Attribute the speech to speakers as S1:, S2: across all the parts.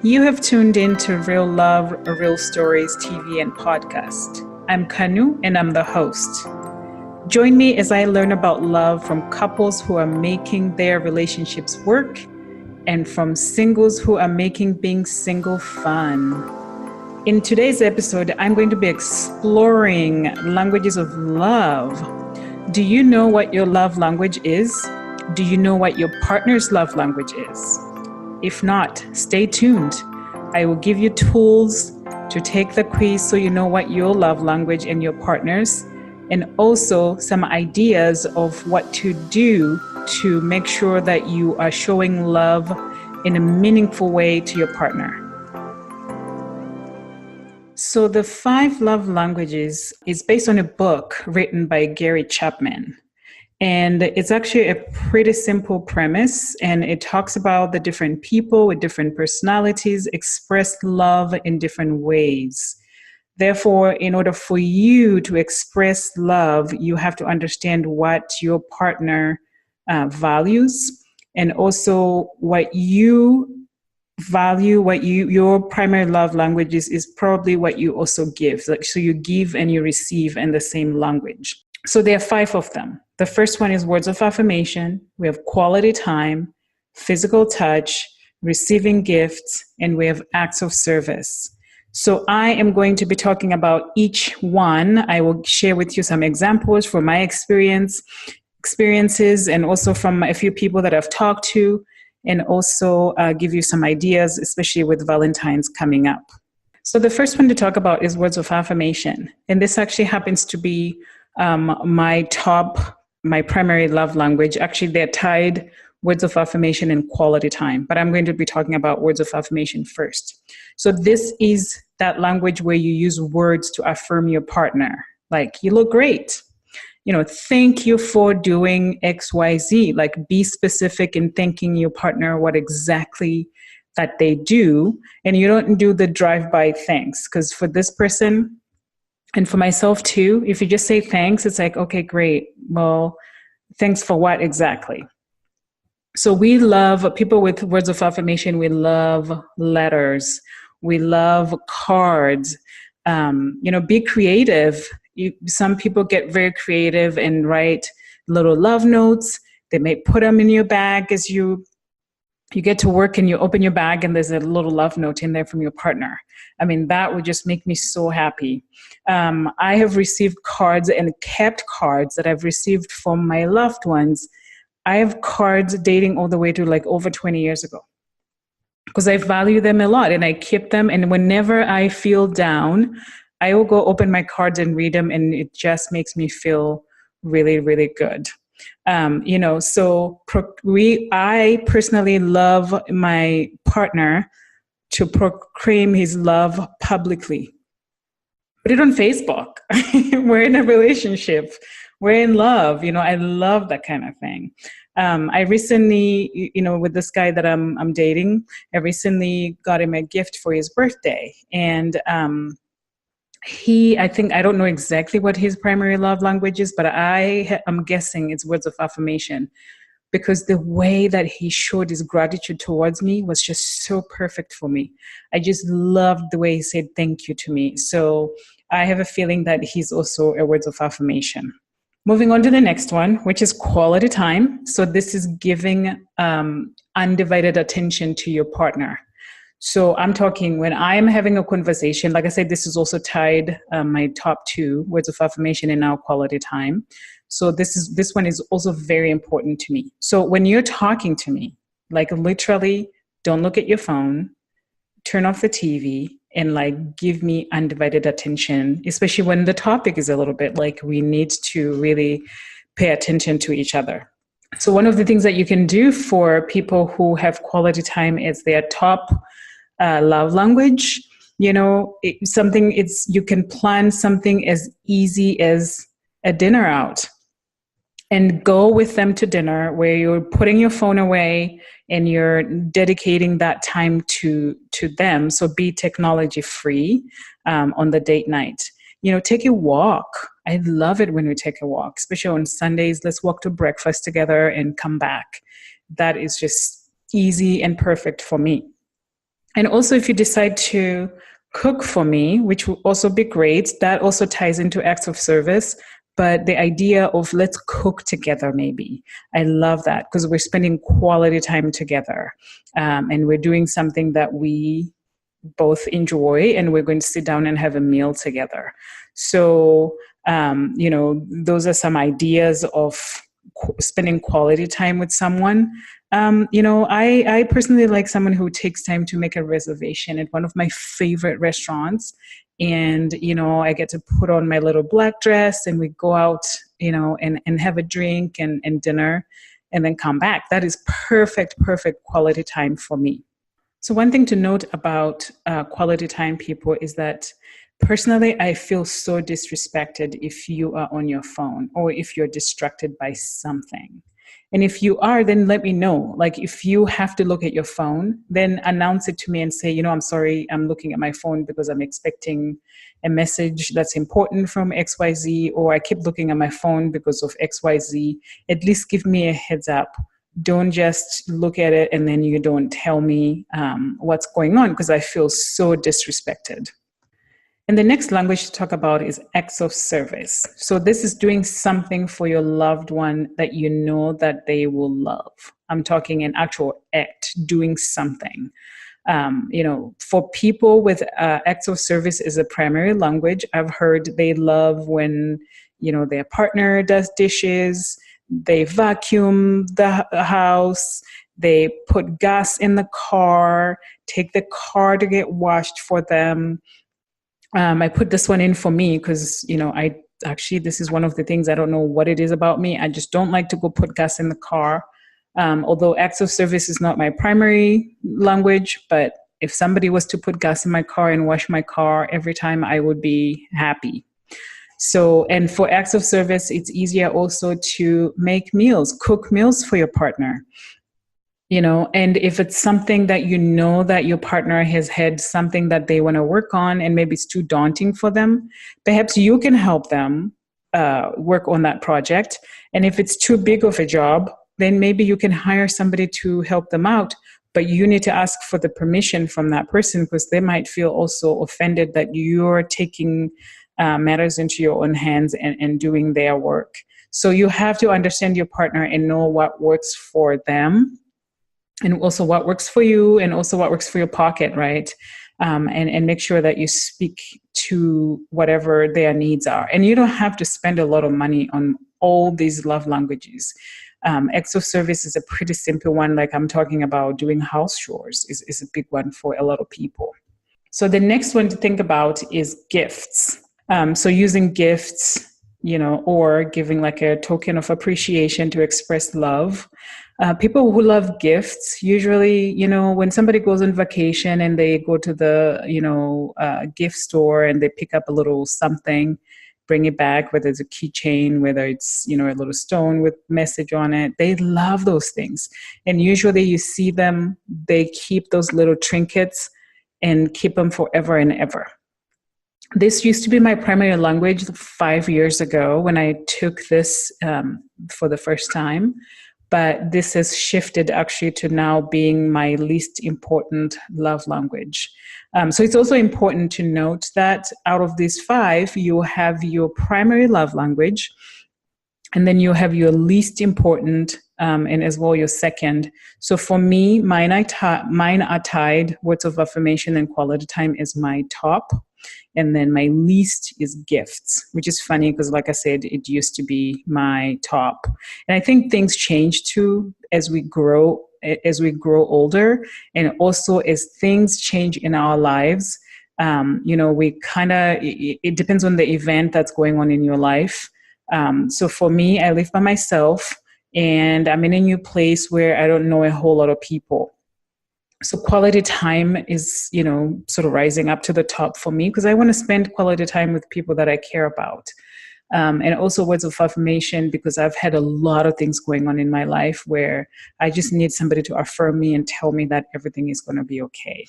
S1: You have tuned in to Real Love, Real Stories TV and podcast. I'm Kanu and I'm the host. Join me as I learn about love from couples who are making their relationships work and from singles who are making being single fun. In today's episode, I'm going to be exploring languages of love. Do you know what your love language is? Do you know what your partner's love language is? If not, stay tuned. I will give you tools to take the quiz so you know what your love language and your partner's, and also some ideas of what to do to make sure that you are showing love in a meaningful way to your partner. So the 5 love languages is based on a book written by Gary Chapman. And it's actually a pretty simple premise, and it talks about the different people with different personalities express love in different ways. Therefore, in order for you to express love, you have to understand what your partner values, and also what you value, what your primary love language is probably what you also give. So you give and you receive in the same language. So there are 5 of them. The first one is words of affirmation. We have quality time, physical touch, receiving gifts, and we have acts of service. So I am going to be talking about each one. I will share with you some examples from my experiences, and also from a few people that I've talked to, and also give you some ideas, especially with Valentine's coming up. So the first one to talk about is words of affirmation. And this actually happens to be my primary love language. Actually, they're tied, words of affirmation and quality time, but I'm going to be talking about words of affirmation first. So this is that language where you use words to affirm your partner. Like, you look great. Thank you for doing XYZ. Like, be specific in thanking your partner what exactly that they do. And you don't do the drive-by thanks, because for this person, and for myself too, if you just say thanks, it's like, okay, great. Well, thanks for what exactly? So we love people with words of affirmation. We love letters. We love cards. Be creative. Some people get very creative and write little love notes. They may put them in your bag as you get to work and you open your bag and there's a little love note in there from your partner. I mean, that would just make me so happy. I have received cards and kept cards that I've received from my loved ones. I have cards dating all the way to like over 20 years ago, because I value them a lot and I keep them. And whenever I feel down, I will go open my cards and read them, and it just makes me feel really, really good. I personally love my partner to proclaim his love publicly. Put it on Facebook. We're in a relationship. We're in love. I love that kind of thing. I recently, with this guy that I'm dating, I recently got him a gift for his birthday. And I don't know exactly what his primary love language is, but I'm guessing it's words of affirmation, because the way that he showed his gratitude towards me was just so perfect for me. I just loved the way he said thank you to me. So I have a feeling that he's also a words of affirmation. Moving on to the next one, which is quality time. So this is giving undivided attention to your partner. So I'm talking when I'm having a conversation, like I said, this is also tied my top 2, words of affirmation and now quality time. So this one is also very important to me. So when you're talking to me, like literally don't look at your phone, turn off the TV, and like give me undivided attention, especially when the topic is a little bit like we need to really pay attention to each other. So one of the things that you can do for people who have quality time is their top love language. You can plan something as easy as a dinner out and go with them to dinner where you're putting your phone away and you're dedicating that time to them. So be technology free on the date night. Take a walk. I love it when we take a walk, especially on Sundays. Let's walk to breakfast together and come back. That is just easy and perfect for me. And also, if you decide to cook for me, which will also be great, that also ties into acts of service. But the idea of let's cook together, maybe. I love that because we're spending quality time together, and we're doing something that we both enjoy, and we're going to sit down and have a meal together. So, those are some ideas of spending quality time with someone. I personally like someone who takes time to make a reservation at one of my favorite restaurants. And, I get to put on my little black dress and we go out, and have a drink and dinner and then come back. That is perfect quality time for me. So one thing to note about quality time, people, is that personally, I feel so disrespected if you are on your phone or if you're distracted by something. And if you are, then let me know. Like if you have to look at your phone, then announce it to me and say, I'm sorry, I'm looking at my phone because I'm expecting a message that's important from XYZ, or I keep looking at my phone because of XYZ. At least give me a heads up. Don't just look at it and then you don't tell me what's going on, because I feel so disrespected. And the next language to talk about is acts of service. So this is doing something for your loved one that you know that they will love. I'm talking an actual act, doing something. For people with acts of service is a primary language. I've heard they love when, their partner does dishes, they vacuum the house, they put gas in the car, take the car to get washed for them. I put this one in for me because, this is one of the things, I don't know what it is about me. I just don't like to go put gas in the car. Although acts of service is not my primary language, but if somebody was to put gas in my car and wash my car every time, I would be happy. So, and for acts of service, it's easier also to make meals, cook meals for your partner. And if it's something that that your partner has had something that they want to work on and maybe it's too daunting for them, perhaps you can help them work on that project. And if it's too big of a job, then maybe you can hire somebody to help them out. But you need to ask for the permission from that person, because they might feel also offended that you're taking matters into your own hands and doing their work. So you have to understand your partner and know what works for them, and also what works for you, and also what works for your pocket, right? And make sure that you speak to whatever their needs are. And you don't have to spend a lot of money on all these love languages. Acts of service is a pretty simple one, like I'm talking about doing house chores is a big one for a lot of people. So the next one to think about is gifts. So using gifts, or giving like a token of appreciation to express love. People who love gifts, usually, when somebody goes on vacation and they go to the, gift store and they pick up a little something, bring it back, whether it's a keychain, whether it's, a little stone with message on it, they love those things. And usually you see them, they keep those little trinkets and keep them forever and ever. This used to be my primary language 5 years ago when I took this for the first time. But this has shifted actually to now being my least important love language. So it's also important to note that out of these 5, you have your primary love language, and then you have your least important, and as well your second. So for me, mine are tied. Words of affirmation and quality time is my top. And then my least is gifts, which is funny because, like I said, it used to be my top. And I think things change too as we grow older, and also as things change in our lives. We it depends on the event that's going on in your life. So for me, I live by myself, and I'm in a new place where I don't know a whole lot of people. So quality time is, sort of rising up to the top for me, because I want to spend quality time with people that I care about. And also words of affirmation, because I've had a lot of things going on in my life where I just need somebody to affirm me and tell me that everything is going to be okay.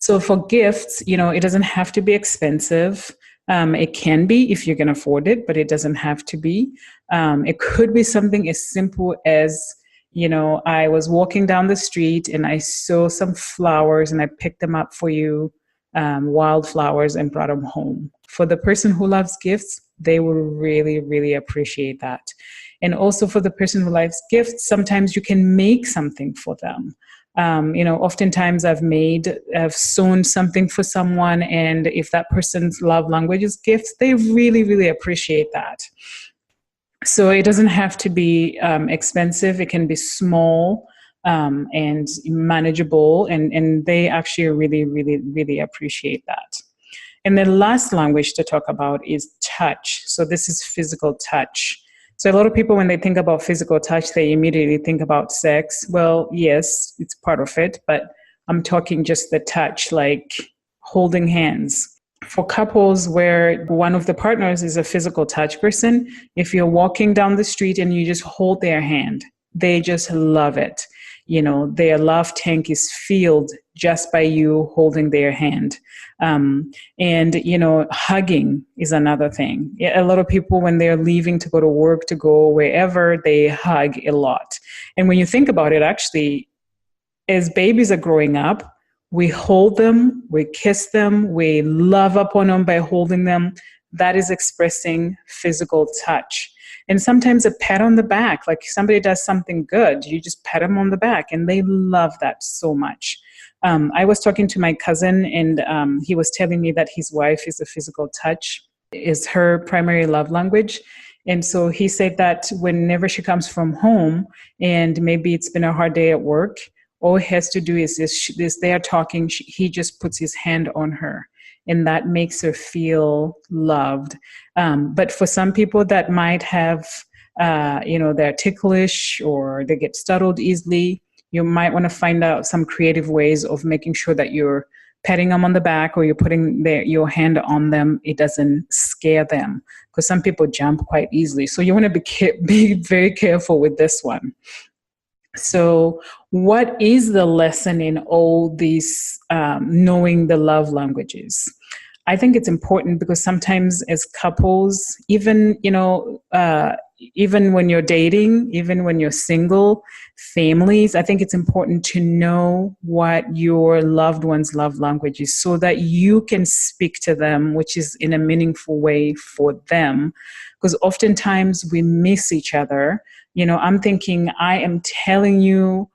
S1: So for gifts, it doesn't have to be expensive. It can be if you can afford it, but it doesn't have to be. It could be something as simple as I was walking down the street and I saw some flowers and I picked them up for you, wildflowers, and brought them home. For the person who loves gifts, they will really, really appreciate that. And also for the person who likes gifts, sometimes you can make something for them. Oftentimes I've sewn something for someone, and if that person's love language is gifts, they really, really appreciate that. So it doesn't have to be expensive. It can be small and manageable, and they actually really, really, really appreciate that. And the last language to talk about is touch. So this is physical touch. So a lot of people, when they think about physical touch, they immediately think about sex. Well, yes, it's part of it, but I'm talking just the touch, like holding hands. For couples where one of the partners is a physical touch person, if you're walking down the street and you just hold their hand, they just love it. Their love tank is filled just by you holding their hand. Hugging is another thing. A lot of people, when they're leaving to go to work, to go wherever, they hug a lot. And when you think about it, actually, as babies are growing up, we hold them, we kiss them, we love upon them by holding them. That is expressing physical touch. And sometimes a pat on the back, like somebody does something good, you just pat them on the back, and they love that so much. I was talking to my cousin, and he was telling me that his wife is a physical touch, is her primary love language. And so he said that whenever she comes from home and maybe it's been a hard day at work, all he has to do is this they are talking, he just puts his hand on her, and that makes her feel loved. But for some people that might have, they're ticklish or they get startled easily, you might want to find out some creative ways of making sure that you're patting them on the back or you're putting your hand on them. It doesn't scare them, because some people jump quite easily. So you want to be very careful with this one. So what is the lesson in all these knowing the love languages? I think it's important because sometimes as couples, even when you're dating, even when you're single, families, I think it's important to know what your loved one's love language is so that you can speak to them, which is in a meaningful way for them. Because oftentimes we miss each other. I'm thinking, I am telling you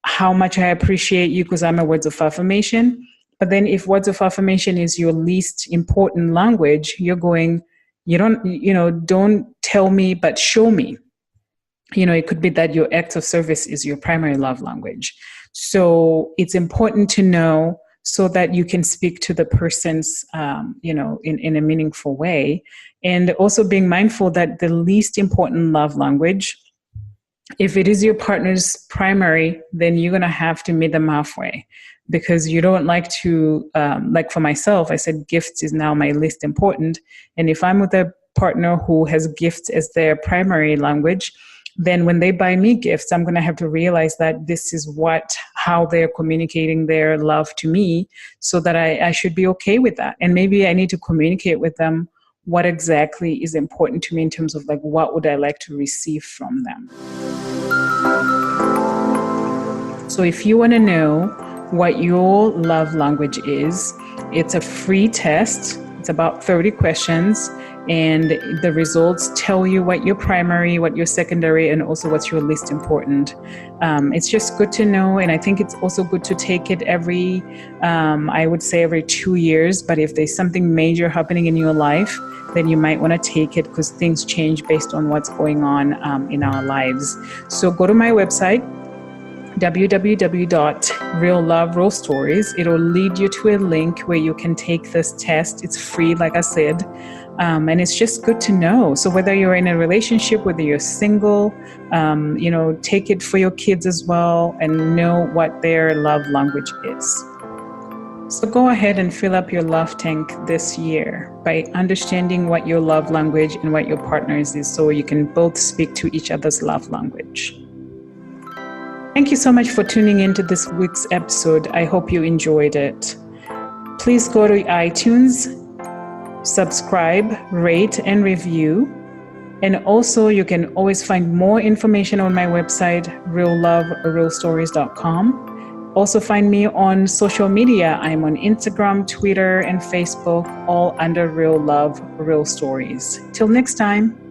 S1: how much I appreciate you because I'm a words of affirmation. But then if words of affirmation is your least important language, you're going, don't tell me, but show me. It could be that your acts of service is your primary love language. So it's important to know so that you can speak to the person's, in a meaningful way. And also being mindful that the least important love language, if it is your partner's primary, then you're going to have to meet them halfway, because you don't like to, like for myself, I said gifts is now my least important. And if I'm with a partner who has gifts as their primary language, then when they buy me gifts, I'm going to have to realize that this is how they're communicating their love to me, so that I should be okay with that. And maybe I need to communicate with them what exactly is important to me in terms of like, what would I like to receive from them? So if you want to know what your love language is, it's a free test. It's about 30 questions, and the results tell you what your primary, what your secondary, and also what's your least important. It's just good to know, and I think it's also good to take it I would say every 2 years, but if there's something major happening in your life, then you might want to take it, because things change based on what's going on in our lives. So go to my website, www.realloverealstories. It'll lead you to a link where you can take this test. It's free, like I said, and it's just good to know. So whether you're in a relationship, whether you're single, take it for your kids as well, and know what their love language is. So go ahead and fill up your love tank this year by understanding what your love language and what your partner's is, so you can both speak to each other's love language. Thank you so much for tuning into this week's episode. I hope you enjoyed it. Please go to iTunes, subscribe, rate, and review. And also, you can always find more information on my website, realloverealstories.com. Also find me on social media. I'm on Instagram, Twitter, and Facebook, all under Real Love, Real Stories. Till next time.